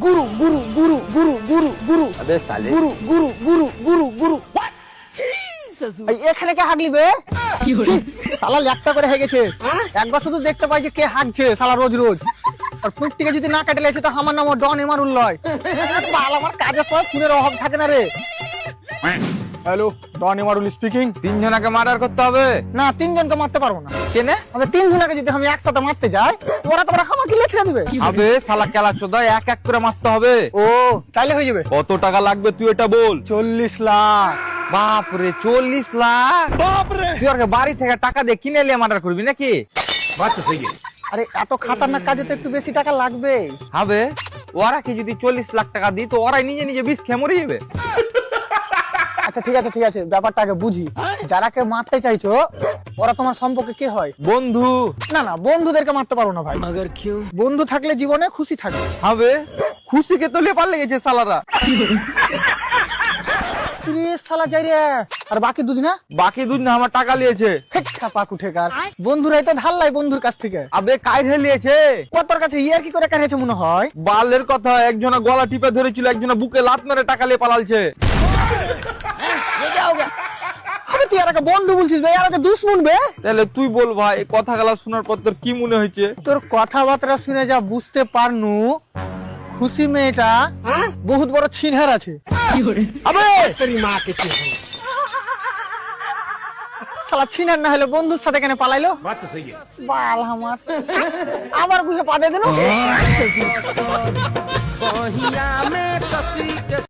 गुरु गुरु गुरु गुरु गुरु गुरु अबे साले गुरु गुरु गुरु गुरु गुरु এই এখানে কে হাগলি বে ছি, শালা ল্যাপটা করে হয়ে গেছে একবার শুধু দেখতে পাই যে কে হাগছে শালা রোজ রোজ আর পুটটিকে যদি না কেটে লেছে তো আমার নাম ডন এমারুল লয় বাল আমার কাজে সব ফুলের অভাব থাকে না রে হ্যালো ডন এমারুল স্পিকিং তিনজনকে মার্ডার করতে হবে না তিনজনকে মারতে পারবো না কেনে আমাদের তিনজনকে যদি আমি একসাথে মারতে যাই ওরা তোরা আমাকে লিখে দিবে আবে শালা কেলা চোদা এক এক করে মারতে হবে ও তাইলে হয়ে যাবে কত টাকা লাগবে তুই এটা বল 40 লাখ বাপ রে 40 লাখ বাপ রে তুই আর বাড়ি থেকে টাকা দিয়ে কিনে নিয়ে মার্ডার করবি নাকি আরে এত খাতারনাক কাজে তো একটু বেশি টাকা লাগবে হবে ওরা কি যদি 40 লাখ টাকা দিই তো ওরাই নিজে নিজে বিষ খেয়ে মরে যাবে আচ্ছা ঠিক আছে ব্যাপারটা আগে বুঝি যারা কে মারতে চাইছো ওরা তোমার সম্পর্কে কে হয় বন্ধু না না বন্ধুদেরকে মারতে পারো না ভাই বন্ধু থাকলে জীবনে খুশি থাকবে হবে খুশিকে তো লেপার লেগেছে শালারা রে শালা যাই রে আর বাকি দুজ না বাকি দুধ না আমার টাকা লিয়েছে ফেটকা পাক উঠে কার বন্ধুরাই তো ধার লাই বন্ধুর কাছ থেকে আবে কাইরে লিয়েছে কতর কাছে ইয়ার কি করে কারেছে মনে হয় বালের কথা একজনা গলা টিপে ধরেছিল একজনা বুকে লাত মেরে টাকা লিয়ে পালালছে আরে তুই আর একটা বন্ধু বলছিস ভাই আর একটা দুশ্মন বে তাহলে তুই বল ভাই কথাগুলা শোনার পর তোর কি মনে হয়েছে তোর কথাবার্তা শুনে যা বুঝতে পারনু খুশি মেয়েটা বহুত বড় ছিনহার আছে আবে তোর মাকে শালা ছিনহার না হলে বন্ধুর সাথে কেন পালাইলো বাল আমার বুঝে পা দিয়ে দিল